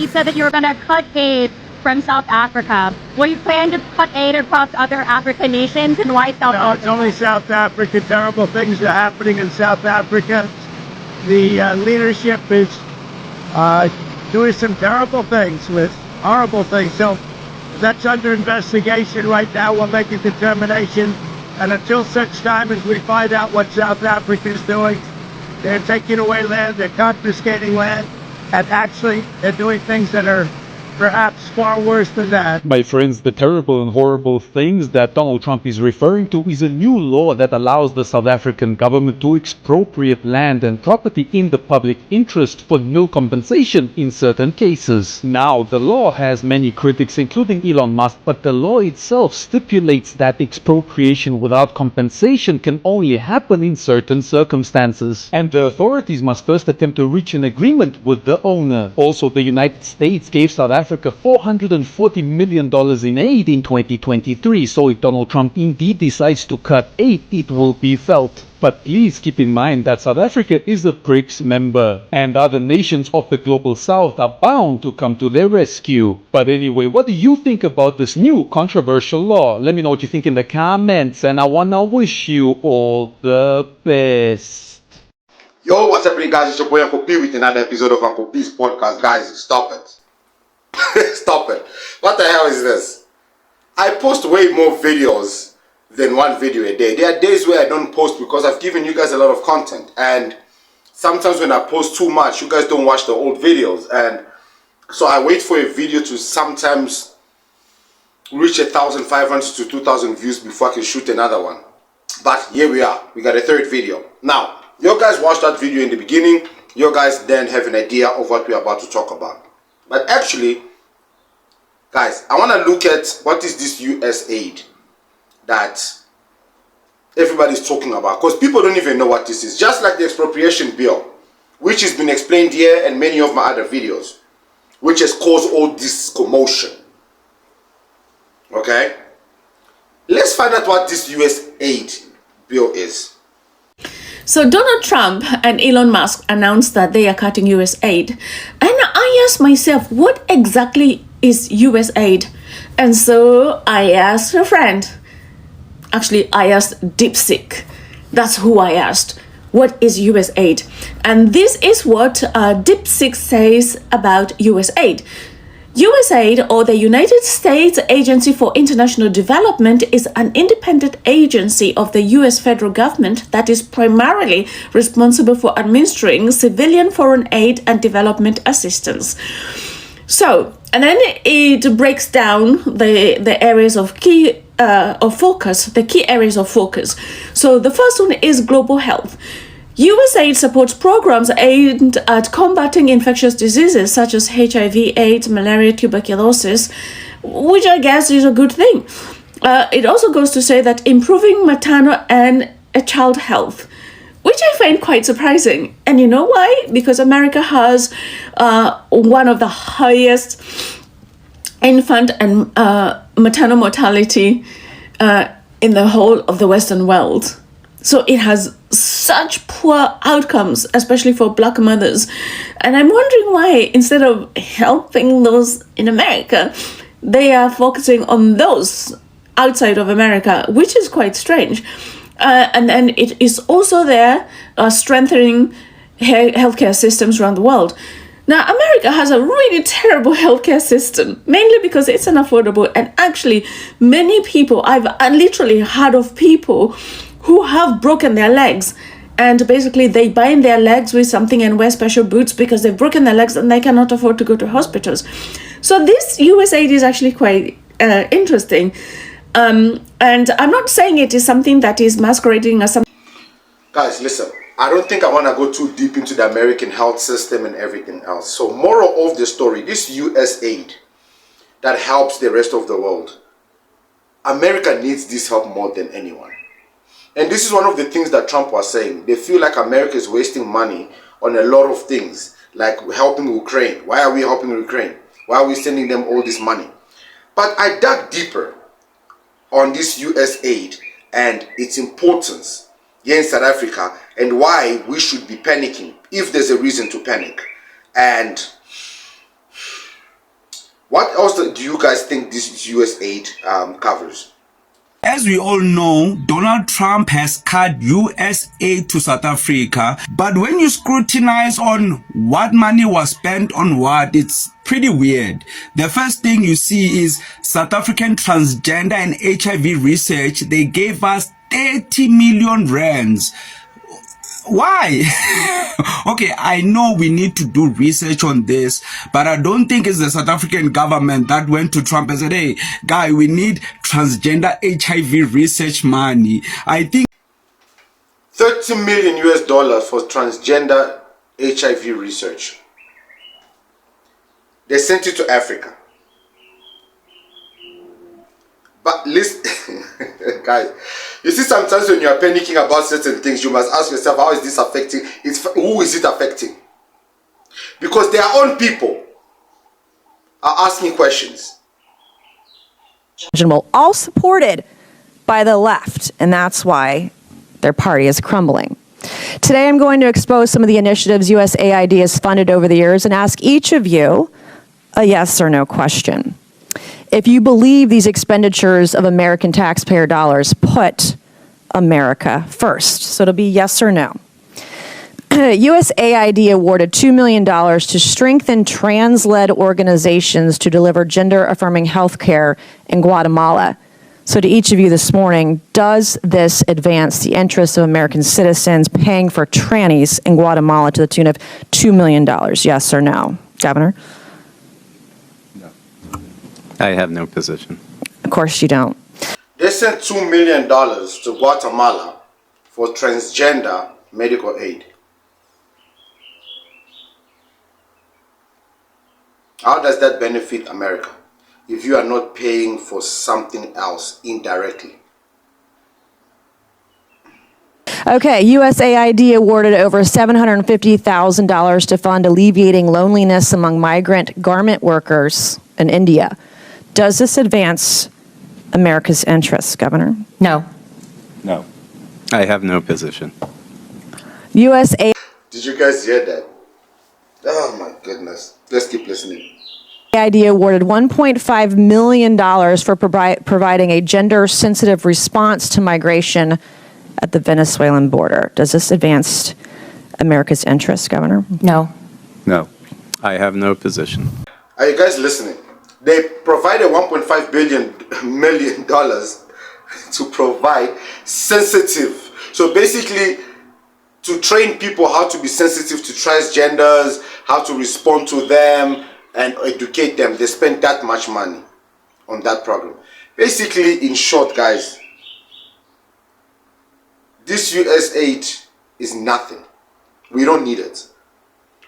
You said that you were going to cut aid from South Africa. Will you plan to cut aid across other African nations, and why South No, it's Africa? only South Africa. Terrible things are happening in South Africa. The leadership is doing some terrible things, with horrible things. So that's under investigation right now. We'll make a determination. And until such time as we find out what South Africa is doing, they're taking away land, they're confiscating land, and actually they're doing things that are perhaps far worse than that. My friends, the terrible and horrible things that Donald Trump is referring to is a new law that allows the South African government to expropriate land and property in the public interest for no compensation in certain cases. Now, the law has many critics, including Elon Musk, but the law itself stipulates that expropriation without compensation can only happen in certain circumstances, and the authorities must first attempt to reach an agreement with the owner. Also, the United States gave South Africa $440 million in aid in 2023, so if Donald Trump indeed decides to cut aid, it will be felt. But please keep in mind that South Africa is a BRICS member, and other nations of the global south are bound to come to their rescue. But anyway, what do you think about this new controversial law? Let me know what you think in the comments, and I wanna wish you all the best. Yo, what's up, guys? It's your boy Uncle P with another episode of Uncle P's podcast. Guys, stop it. Stop it. What the hell is this? I post way more videos than one video a day. There are days where I don't post because I've given you guys a lot of content, and sometimes when I post too much, you guys don't watch the old videos, and so I wait for a video to sometimes reach 1,500 to 2,000 views before I can shoot another one. But here we are. We got a third video. Now, you guys watched that video in the beginning. You guys then have an idea of what we're about to talk about. But actually, guys, I want to look at what is this USAID that everybody's talking about, because people don't even know what this is. Just like the expropriation bill, which has been explained here and many of my other videos, which has caused all this commotion. Okay? Let's find out what this USAID bill is. So Donald Trump and Elon Musk announced that they are cutting USAID. And I asked myself, what exactly is USAID? And so I asked a friend. Actually, I asked DeepSeek. That's who I asked. What is USAID? And this is what DeepSeek says about USAID. USAID, or the United States Agency for International Development, is an independent agency of the US federal government that is primarily responsible for administering civilian foreign aid and development assistance. So, and then it breaks down the areas of key focus, the key areas of focus. So the first one is global health. USAID supports programs aimed at combating infectious diseases such as HIV, AIDS, malaria, tuberculosis, which I guess is a good thing. It also goes to say that improving maternal and child health, which I find quite surprising. And you know why? Because America has one of the highest infant and maternal mortality in the whole of the Western world. So it has such poor outcomes, especially for Black mothers. And I'm wondering why, instead of helping those in America, they are focusing on those outside of America, which is quite strange. And then it is also there strengthening healthcare systems around the world. Now, America has a really terrible healthcare system, mainly because it's unaffordable. And actually, many people, I've literally heard of people who have broken their legs, and basically they bind their legs with something and wear special boots because they've broken their legs and they cannot afford to go to hospitals. So this USAID is actually quite interesting. And I'm not saying it is something that is masquerading as something. Guys, listen, I don't think I want to go too deep into the American health system and everything else. So moral of the story, this USAID that helps the rest of the world, America needs this help more than anyone. And this is one of the things that Trump was saying. They feel like America is wasting money on a lot of things, like helping Ukraine. Why are we helping Ukraine? Why are we sending them all this money? But I dug deeper on this USAID and its importance here in South Africa and why we should be panicking if there's a reason to panic. And else do you guys think this USAID covers? As we all know, Donald Trump has cut US aid to South Africa, but when you scrutinize on what money was spent on what, it's pretty weird. The first thing you see is South African transgender and HIV research. They gave us 30 million rands. Why? Okay, I know we need to do research on this, but I don't think it's the South African government that went to Trump and said, hey, guy, we need transgender HIV research money. I think 30 million US dollars for transgender HIV research. They sent it to Africa. But listen, guys, you see, sometimes when you are panicking about certain things, you must ask yourself, how is this affecting? Who is it affecting? Because their own people are asking questions. All supported by the left, and that's why their party is crumbling. Today, I'm going to expose some of the initiatives USAID has funded over the years and ask each of you a yes or no question. If you believe these expenditures of American taxpayer dollars put America first. So it'll be yes or no. USAID awarded $2 million to strengthen trans-led organizations to deliver gender-affirming health care in Guatemala. So to each of you this morning, does this advance the interests of American citizens paying for trannies in Guatemala to the tune of $2 million? Yes or no? Governor? I have no position. Of course you don't. They sent $2 million to Guatemala for transgender medical aid. How does that benefit America if you are not paying for something else indirectly? Okay, USAID awarded over $750,000 to fund alleviating loneliness among migrant garment workers in India. Does this advance America's interests, Governor? No. No. I have no position. USAID Did you guys hear that? Oh my goodness. Let's keep listening. awarded $1.5 million for providing a gender-sensitive response to migration at the Venezuelan border. Does this advance America's interests, Governor? No. No. I have no position. Are you guys listening? They provided $1.5 million to provide sensitive. So basically, to train people how to be sensitive to transgenders, how to respond to them, and educate them. They spent that much money on that program. Basically, in short, guys, this USAID is nothing. We don't need it.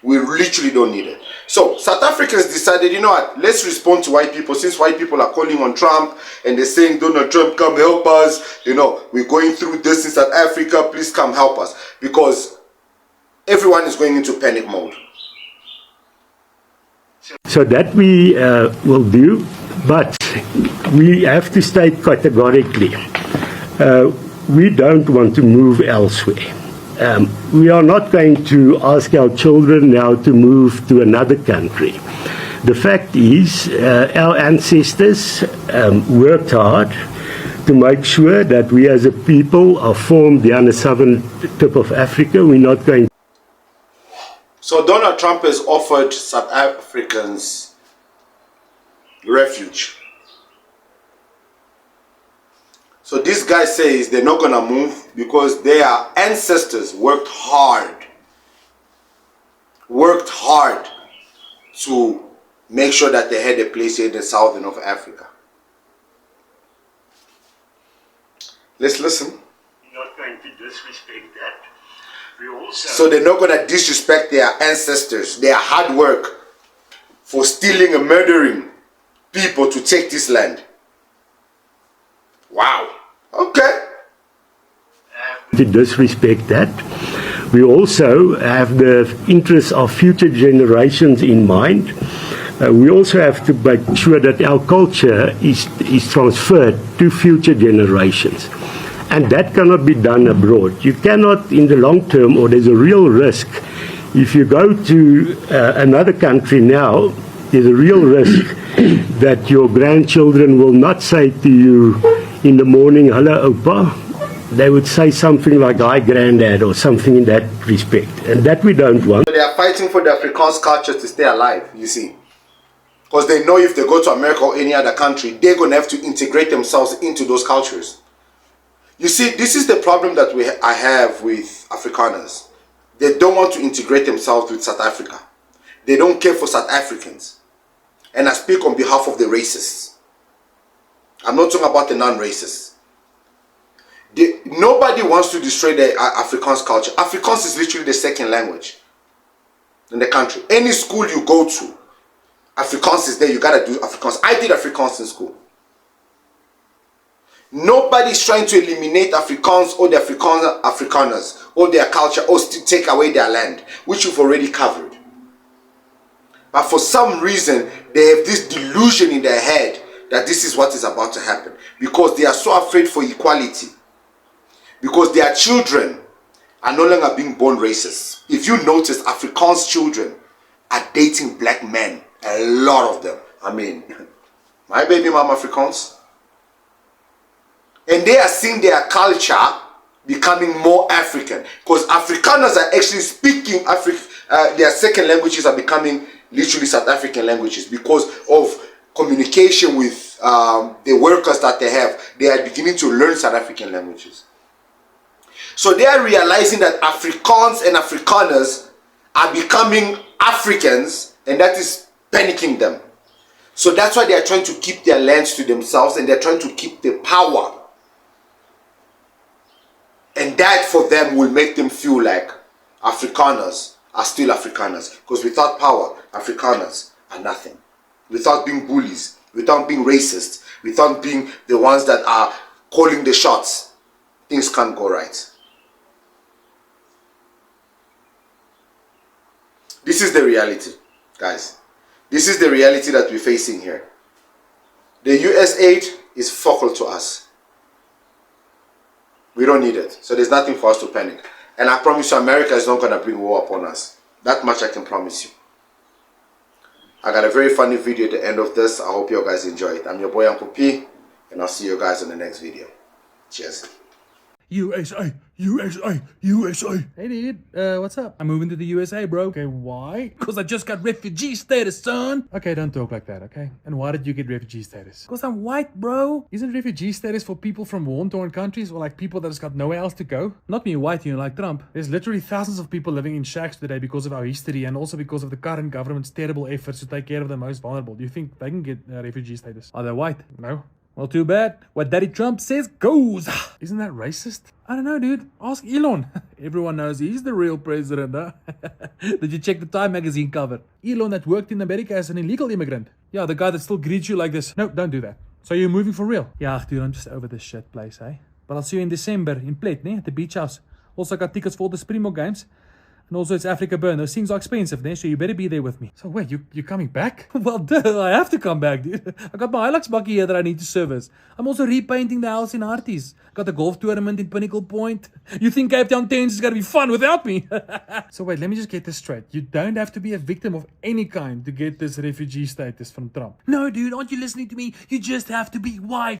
We literally don't need it. So South Africans decided, you know what, let's respond to white people. Since white people are calling on Trump and they're saying, Donald Trump, come help us. You know, we're going through this in South Africa. Please come help us. Because everyone is going into panic mode. So that we will do, but we have to state categorically, we don't want to move elsewhere. We are not going to ask our children now to move to another country. The fact is, our ancestors worked hard to make sure that we as a people are formed on the southern tip of Africa. We're not going. So Donald Trump has offered South Africans refuge. So this guy says they're not going to move because their ancestors worked hard to make sure that they had a place here in the southern of Africa. Let's listen. We're not going to disrespect that. So they're not going to disrespect their ancestors, their hard work for stealing and murdering people to take this land. Wow. Okay. To disrespect that. We also have the interests of future generations in mind. We also have to make sure that our culture is transferred to future generations. And that cannot be done abroad. You cannot in the long term, or there's a real risk, if you go to another country now there's a real risk that your grandchildren will not say to you in the morning, "Hello, Opa." They would say something like, "Hi, Granddad," or something in that respect. And that we don't want. They are fighting for the Afrikaans culture to stay alive, you see. Because they know if they go to America or any other country, they're going to have to integrate themselves into those cultures. You see, this is the problem that I have with Afrikaners. They don't want to integrate themselves with South Africa. They don't care for South Africans. And I speak on behalf of the racists. I'm not talking about the non-racists. Nobody wants to destroy the Afrikaans culture. Afrikaans is literally the second language in the country. Any school you go to, Afrikaans is there. You gotta do Afrikaans. I did Afrikaans in school. Nobody's trying to eliminate Afrikaans or the Afrikaners or their culture or to take away their land, which you've already covered. But for some reason, they have this delusion in their head that this is what is about to happen because they are so afraid for equality. Because their children are no longer being born racist. If you notice, Afrikaans children are dating black men. A lot of them. I mean, my baby mama Afrikaans. And they are seeing their culture becoming more African. Because Afrikaners are actually speaking, their second languages are becoming literally South African languages. Because of communication with the workers that they have. They are beginning to learn South African languages. So they are realizing that Afrikaans and Afrikaners are becoming Africans, and that is panicking them. So that's why they are trying to keep their lands to themselves, and they're trying to keep the power. And that for them will make them feel like Afrikaners are still Afrikaners. Because without power, Afrikaners are nothing. Without being bullies, without being racist, without being the ones that are calling the shots, things can't go right. This is the reality, guys. This is the reality that we're facing here. The USAID is focal to us. We don't need it. So there's nothing for us to panic. And I promise you, America is not going to bring war upon us. That much I can promise you. I got a very funny video at the end of this. I hope you guys enjoy it. I'm your boy Uncle P, and I'll see you guys in the next video. Cheers. USA, USA, USA. Hey dude, what's up? I'm moving to the USA, bro. Okay, why? Because I just got refugee status, son. Okay, don't talk like that, okay? And why did you get refugee status? Because I'm white, bro. Isn't refugee status for people from war-torn countries or like people that just got nowhere else to go? Not me white, you know, like Trump. There's literally thousands of people living in shacks today because of our history and also because of the current government's terrible efforts to take care of the most vulnerable. Do you think they can get refugee status? Are they white? No. Well, too bad. What Daddy Trump says goes. Isn't that racist? I don't know, dude. Ask Elon. Everyone knows he's the real president, huh? Did you check the Time magazine cover? Elon that worked in America as an illegal immigrant. Yeah, the guy that still greets you like this. No, don't do that. So you're moving for real? Yeah, dude, I'm just over this shit place, eh? But I'll see you in December in Plate, at the beach house. Also got tickets for all the Springbok games. And also it's Africa Burn. Those things are expensive, so you better be there with me. So wait, you coming back? Well, duh, I have to come back, dude. I got my Hilux bucky here that I need to service. I'm also repainting the house in Harties. Got the golf tournament in Pinnacle Point. You think Cape Town 10 is gonna be fun without me? So wait, let me just get this straight. You don't have to be a victim of any kind to get this refugee status from Trump. No, dude, aren't you listening to me? You just have to be white.